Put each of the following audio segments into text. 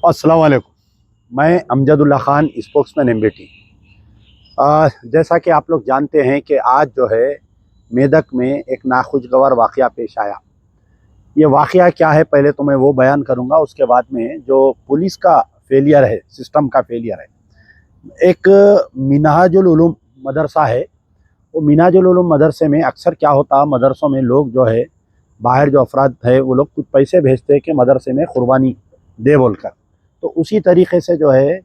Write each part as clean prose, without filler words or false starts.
अस्सलाम वालेकुम। मैं अमजदुल्ला ख़ान, स्पोक्समैन एमबीटी। जैसा कि आप लोग जानते हैं कि आज जो है मेदक में एक नाखुशगवार वाक़या पेश आया। ये वाक़या क्या है पहले तो मैं वो बयान करूँगा, उसके बाद में जो पुलिस का फेलियर है, सिस्टम का फेलियर है। एक मिनहाजुल उलूम मदरसा है। वो मिनहाजुल उलूम मदरसे में अक्सर क्या होता, मदरसों में लोग जो है बाहर जो अफराद है वो लोग कुछ पैसे भेजते हैं कि मदरसे में कुर्बानी दे बोलकर। तो उसी तरीके से जो है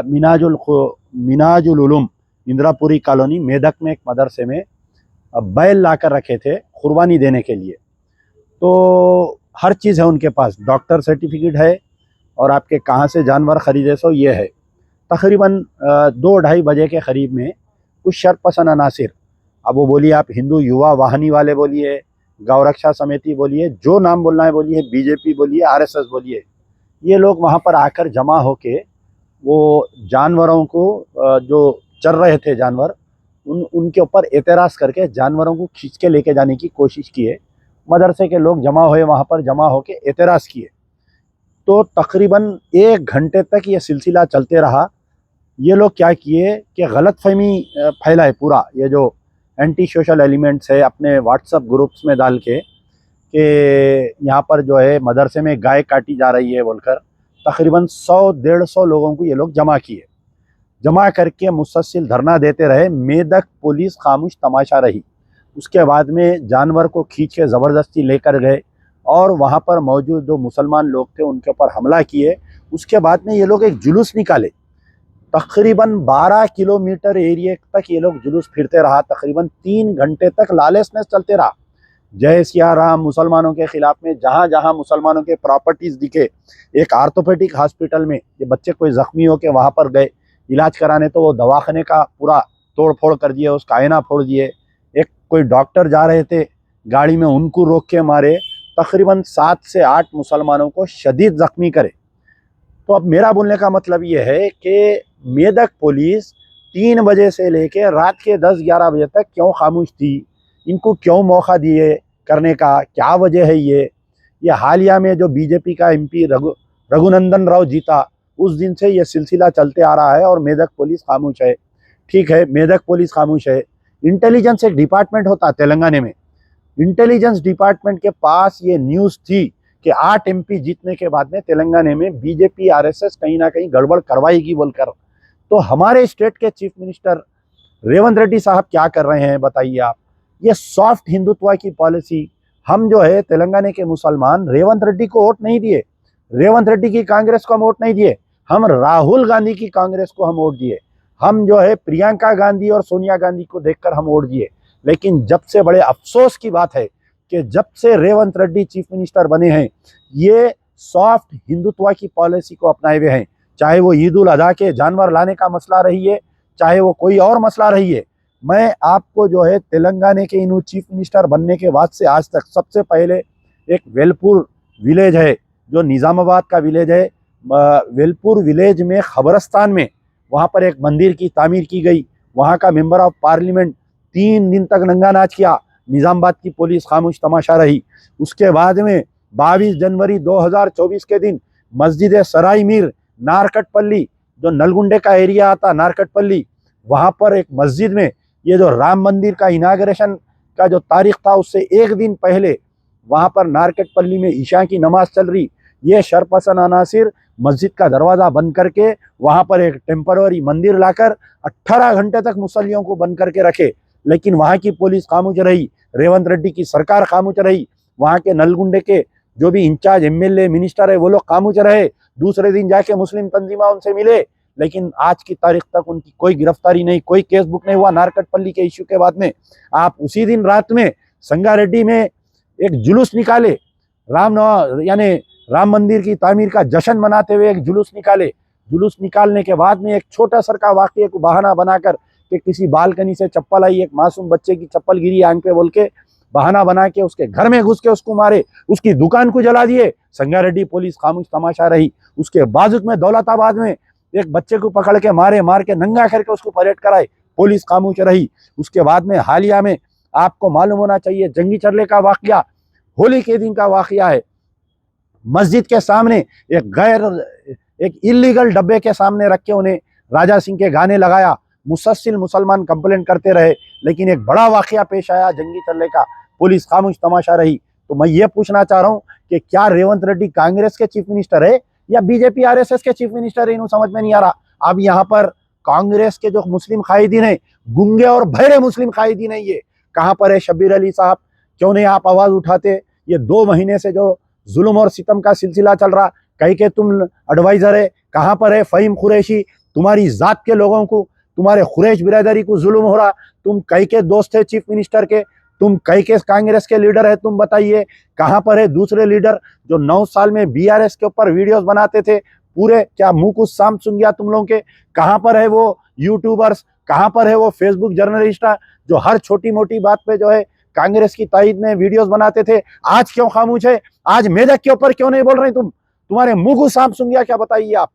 मिनाजुल उलूम इंदिरापुरी कॉलोनी मेदक में एक मदरसे में बैल ला कर रखे थे कुर्बानी देने के लिए। तो हर चीज़ है उनके पास, डॉक्टर सर्टिफिकेट है और आपके कहाँ से जानवर ख़रीदे सो ये है। तकरीबन 2-2:30 बजे के करीब में कुछ शरपसंद अनासिर, अब वो बोलिए आप हिंदू युवा वाहिनी वाले बोलिए, गौरक्षा समिति बोलिए, जो नाम बोलना है बोलिए, बीजेपी बोलिए, आरएसएस बोलिए, ये लोग वहाँ पर आकर जमा होके वो जानवरों को जो चर रहे थे जानवर, उनके ऊपर एतराज़ करके जानवरों को खींच के लेके जाने की कोशिश किए। मदरसे के लोग जमा हुए, वहाँ पर जमा होके एतराज़ किए। तो तकरीबन 1 घंटे तक ये सिलसिला चलते रहा। ये लोग क्या किए कि गलतफहमी फैलाए पूरा, ये जो एंटी सोशल एलिमेंट्स है अपने व्हाट्सएप ग्रुप्स में डाल के कि यहाँ पर जो है मदरसे में गाय काटी जा रही है बोलकर तकरीबन 100-150 लोगों को ये लोग जमा किए। जमा करके मुसलसल धरना देते रहे। मेदक पुलिस खामोश तमाशा रही। उसके बाद में जानवर को खींच के ज़बरदस्ती लेकर गए और वहाँ पर मौजूद जो मुसलमान लोग थे उनके ऊपर हमला किए। उसके बाद में ये लोग एक जुलूस निकाले। तकरीबन 12 किलोमीटर एरिया तक ये लोग जुलूस फिरते रहा। तकरीबन 3 घंटे तक लॉलेसनेस चलते रहा। जय सिया राम मुसलमानों के खिलाफ में जहाँ जहाँ मुसलमानों के प्रॉपर्टीज़ दिखे। एक आर्थोपेडिक हॉस्पिटल में ये बच्चे कोई ज़ख्मी हो के वहाँ पर गए इलाज कराने, तो वो दवाखाने का पूरा तोड़ फोड़ कर दिए, उसका आईना फोड़ दिए। एक कोई डॉक्टर जा रहे थे गाड़ी में, उनको रोक के मारे। तकरीबन 7 से 8 मुसलमानों को शदीद ज़ख्मी करे। तो अब मेरा बोलने का मतलब ये है कि मेदक पुलिस 3 बजे से लेके रात के 10-11 बजे तक क्यों खामोश थी? इनको क्यों मौका दिए करने का, क्या वजह है ये हालिया में जो बीजेपी का एमपी रघुनंदन राव जीता, उस दिन से ये सिलसिला चलते आ रहा है और मेदक पुलिस खामोश है। ठीक है, मेदक पुलिस खामोश है। इंटेलिजेंस एक डिपार्टमेंट होता तेलंगाना में। इंटेलिजेंस डिपार्टमेंट के पास ये न्यूज़ थी कि 8 एमपी जीतने के बाद में तेलंगाना में बीजेपी आरएसएस कहीं ना कहीं गड़बड़ करवाएगी बोलकर। तो हमारे स्टेट के चीफ मिनिस्टर रेवंत रेड्डी साहब क्या कर रहे हैं बताइए आप? ये सॉफ्ट हिंदुत्व की पॉलिसी। हम जो है तेलंगाना के मुसलमान रेवंत रेड्डी को वोट नहीं दिए, रेवंत रेड्डी की कांग्रेस को हम वोट नहीं दिए, हम राहुल गांधी की कांग्रेस को हम वोट दिए। हम जो है प्रियंका गांधी और सोनिया गांधी को देखकर हम वोट दिए। लेकिन जब से बड़े अफसोस की बात है कि जब से रेवंत रेड्डी चीफ मिनिस्टर बने हैं, ये सॉफ्ट हिंदुत्व की पॉलिसी को अपनाए हुए हैं। चाहे वो ईद उल अजहा के जानवर लाने का मसला रही है, चाहे वो कोई और मसला रही है। मैं आपको जो है तेलंगाना के इन चीफ मिनिस्टर बनने के बाद से आज तक सबसे पहले एक वेलपुर विलेज है जो निज़ामाबाद का विलेज है, वेलपुर विलेज में खबरस्तान में वहाँ पर एक मंदिर की तामीर की गई। वहाँ का मेंबर ऑफ पार्लियामेंट 3 दिन तक नंगा नाच किया, निज़ामाबाद की पुलिस खामोश तमाशा रही। उसके बाद में 22 जनवरी 2024 के दिन मस्जिद सराय मीर नारकटपल्ली, जो नलगुंडे का एरिया आता नारकटपल्ली, वहाँ पर एक मस्जिद में ये जो राम मंदिर का इनाग्रेशन का जो तारीख था उससे 1 दिन पहले वहाँ पर नारकटपल्ली में ईशा की नमाज चल रही। ये शरपसंद अनासिर मस्जिद का दरवाज़ा बंद करके वहाँ पर एक टेम्पररी मंदिर लाकर 18 घंटे तक मुसल्लियों को बंद करके रखे। लेकिन वहाँ की पुलिस खामोश रही, रेवंत रेड्डी की सरकार खामोश रही, वहाँ के नलगुंडे के जो भी इंचार्ज एमएलए मिनिस्टर है वो लोग खामोश रहे। दूसरे दिन जाके मुस्लिम तंजीमा उनसे मिले, लेकिन आज की तारीख तक उनकी कोई गिरफ्तारी नहीं, कोई केस बुक नहीं हुआ नारकटपल्ली के इश्यू के बाद में। आप उसी दिन रात में संगारेड्डी में एक जुलूस निकाले, यानी राम मंदिर की तामीर का जश्न मनाते हुए एक जुलूस निकाले। जुलूस निकालने के बाद में एक छोटा सा का वाक़ये को बहाना बनाकर कि किसी बालकनी से चप्पल आई, एक मासूम बच्चे की चप्पल गिरी आंख पे बोल के बहाना बना के उसके घर में घुस के उसको मारे, उसकी दुकान को जला दिए। संगारेड्डी पुलिस खामोश तमाशा रही। उसके बाजुत में दौलताबाद में एक बच्चे को पकड़ के मार के नंगा करके उसको परेड कराए, पुलिस खामोश रही। उसके बाद में हालिया में आपको मालूम होना चाहिए जंगी चरले का वाकया होली के दिन का वाकया है। मस्जिद के सामने एक इलीगल डब्बे के सामने रख के उन्हें राजा सिंह के गाने लगाया। मुसलसल मुसलमान कंप्लेंट करते रहे, लेकिन एक बड़ा वाकया पेश आया जंगी चलने का, पुलिस खामोश तमाशा रही। तो मैं ये पूछना चाह रहा हूँ कि क्या रेवंत रेड्डी कांग्रेस के चीफ मिनिस्टर है या बीजेपी आरएसएस के चीफ मिनिस्टर है, इन्हों समझ में नहीं आ रहा। अब यहाँ पर कांग्रेस के जो मुस्लिम कायदीन है, गुंगे और बहरे मुस्लिम कायदीन है, ये कहाँ पर है? शब्बीर अली साहब, क्यों नहीं आप आवाज उठाते? ये 2 महीने से जो जुल्म और सितम का सिलसिला चल रहा, कहीं के तुम एडवाइजर है, कहाँ पर है फ़हीम कुरैशी? तुम्हारी जात के लोगों को, तुम्हारे कुरैश बिरादरी को जुल्म हो रहा। तुम कई के दोस्त है चीफ मिनिस्टर के, तुम कई के कांग्रेस के लीडर है, तुम बताइए कहाँ पर है दूसरे लीडर जो 9 साल में बीआरएस के ऊपर वीडियोस बनाते थे? पूरे क्या मुंह कुछ साम सुन गया तुम लोगों के? कहाँ पर है वो यूट्यूबर्स? कहाँ पर है वो फेसबुक जर्नलिस्ट जो हर छोटी मोटी बात पे जो है कांग्रेस की तायद में वीडियोस बनाते थे? आज क्यों खामोश है? आज मेदक के ऊपर क्यों नहीं बोल रहे तुम? तुम्हारे मुंह को सांप सुन गया क्या? बताइए आप।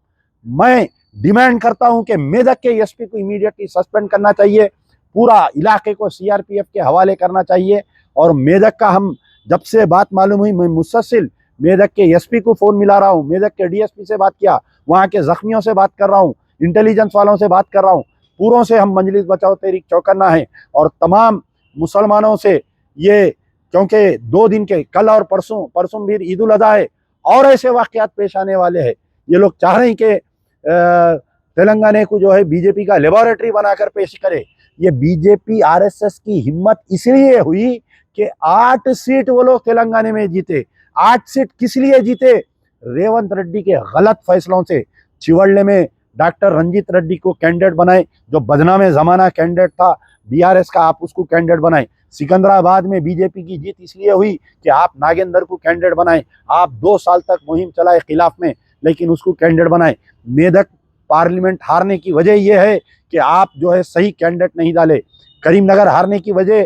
मैं डिमांड करता हूं कि मेदक के एसपी को इमीडिएटली सस्पेंड करना चाहिए, पूरा इलाके को सीआरपीएफ के हवाले करना चाहिए। और मेदक का हम जब से बात मालूम हुई, मैं मुसलसल मेदक के एसपी को फोन मिला रहा हूँ, मेदक के डीएसपी से बात किया, वहाँ के जख्मियों से बात कर रहा हूँ, इंटेलिजेंस वालों से बात कर रहा हूँ। पूरों से हम मजलिस बचाओ तहरीक चौकन्ना है और तमाम मुसलमानों से ये, क्योंकि 2 दिन के कल और परसों भी ईद उल अज़हा है और ऐसे वाक़यात पेश आने वाले हैं। ये लोग चाह रहे हैं कि तेलंगाना को जो है बीजेपी का लेबोरेटरी बनाकर पेश करे। ये बीजेपी आरएसएस की हिम्मत इसलिए हुई कि 8 सीट वो लोग तेलंगाना में जीते। 8 सीट किस लिए जीते? रेवंत रेड्डी के गलत फैसलों से। चिवड़ले में डॉक्टर रंजीत रेड्डी को कैंडिडेट बनाए, जो बदनामे जमाना कैंडिडेट था बीआरएस का, आप उसको कैंडिडेट बनाए। सिकंदराबाद में बीजेपी की जीत इसलिए हुई कि आप नागेंद्र को कैंडिडेट बनाए। आप 2 साल तक मुहिम चलाए खिलाफ में, लेकिन उसको कैंडिडेट बनाए। मेदक पार्लियामेंट हारने की वजह यह है कि आप जो है सही कैंडिडेट नहीं डाले। करीमनगर हारने की वजह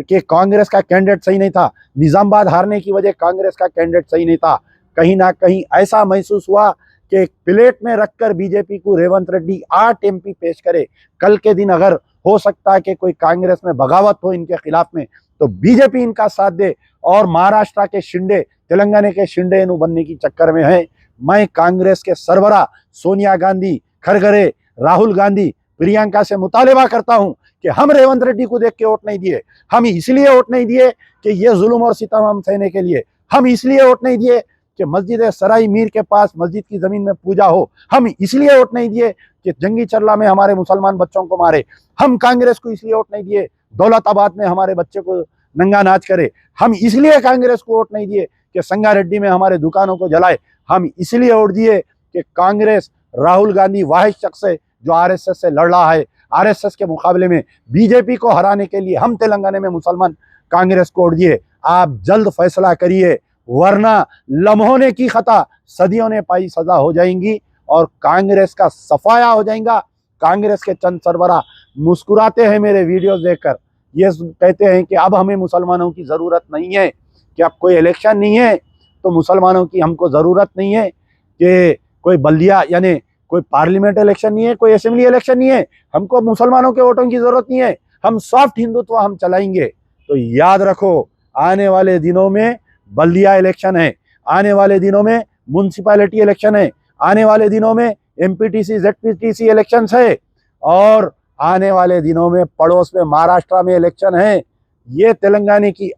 कि कांग्रेस का कैंडिडेट सही नहीं था। निजामाबाद हारने की वजह कांग्रेस का कैंडिडेट सही नहीं था। कहीं ना कहीं ऐसा महसूस हुआ कि प्लेट में रखकर बीजेपी को रेवंत रेड्डी 8 एमपी पेश करे। कल के दिन अगर हो सकता है कि कोई कांग्रेस में बगावत हो इनके खिलाफ में, तो बीजेपी इनका साथ दे। और महाराष्ट्र के शिंदे, तेलंगाना के शिंदे इन्हों बनने की चक्कर में है। मैं कांग्रेस के सरबराह सोनिया गांधी, खरगरे, राहुल गांधी, प्रियंका से मुतालिबा करता हूं कि हम रेवंत रेड्डी को देख के वोट नहीं दिए। हम इसलिए वोट नहीं दिए कि ये जुल्म और सितम हम सहने के लिए। हम इसलिए वोट नहीं दिए कि मस्जिद सराय मीर के पास मस्जिद की जमीन में पूजा हो। हम इसलिए वोट नहीं दिए कि जंगी चरला में हमारे मुसलमान बच्चों को मारे। हम कांग्रेस को इसलिए वोट नहीं दिए दौलताबाद में हमारे बच्चे को नंगा नाच करे। हम इसलिए कांग्रेस को वोट नहीं दिए कि संगारेड्डी में हमारे दुकानों को जलाए। हम इसलिए वोट दिए कि कांग्रेस, राहुल गांधी वाहिद शख्स है जो आरएसएस से लड़ रहा है। आरएसएस के मुकाबले में बीजेपी को हराने के लिए हम तेलंगाना में मुसलमान कांग्रेस को वोट दिए। आप जल्द फैसला करिए, वरना लम्हों ने की खता सदियों ने पाई सजा हो जाएंगी और कांग्रेस का सफाया हो जाएगा। कांग्रेस के चंद सरबराह मुस्कुराते हैं मेरे वीडियोस देखकर, ये कहते हैं कि अब हमें मुसलमानों की ज़रूरत नहीं है, कि अब कोई इलेक्शन नहीं है तो मुसलमानों की हमको ज़रूरत नहीं है, कि कोई बल्दिया यानी कोई पार्लियामेंट इलेक्शन नहीं है, कोई असेंबली इलेक्शन नहीं है, हमको मुसलमानों के वोटों की ज़रूरत नहीं है, हम सॉफ्ट हिंदुत्व हम चलाएंगे। तो याद रखो, आने वाले दिनों में बल्दिया इलेक्शन है, आने वाले दिनों में म्यूनसिपैलिटी इलेक्शन है, आने वाले दिनों में एमपीटीसी जेडपीटीसी इलेक्शंस है और आने वाले दिनों में पड़ोस में महाराष्ट्र में इलेक्शन है। ये तेलंगाना की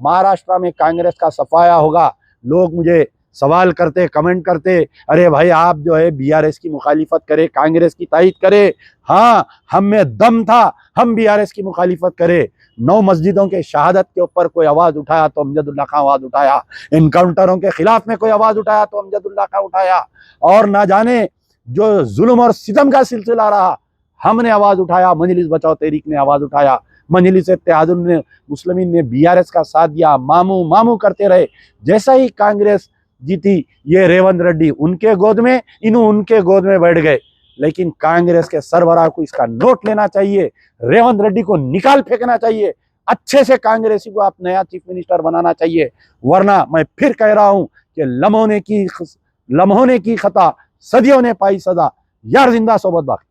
महाराष्ट्र में कांग्रेस का सफाया होगा। लोग मुझे सवाल करते, कमेंट करते, अरे भाई आप जो है बीआरएस की मुखालिफत करे, कांग्रेस की तायद करे। हाँ, हम में दम था, हम बीआरएस की मुखालिफत करे। 9 मस्जिदों के शहादत के ऊपर कोई आवाज़ उठाया तो अमजदुल्ला खां आवाज़ उठाया, इनकाउंटरों के खिलाफ में कोई आवाज़ उठाया तो अमजदुल्ला खां उठाया, और ना जाने जो जुल्म और सितम का सिलसिला रहा हमने आवाज़ उठाया, मजलिस बचाओ तहरीक ने आवाज़ उठाया, मजलिस इत्तेहादुल मुस्लिमीन ने बीआरएस का साथ दिया, मामू मामू करते रहे। जैसा ही कांग्रेस जीती, ये रेवंत रेड्डी उनके गोद में, इन्हों उनके गोद में बैठ गए। लेकिन कांग्रेस के सरबराह को इसका नोट लेना चाहिए, रेवंत रेड्डी को निकाल फेंकना चाहिए, अच्छे से कांग्रेसी को आप नया चीफ मिनिस्टर बनाना चाहिए। वरना मैं फिर कह रहा हूं कि लम्हों ने की खता, सदियों ने पाई सजा। यार जिंदा सोबत बाकी।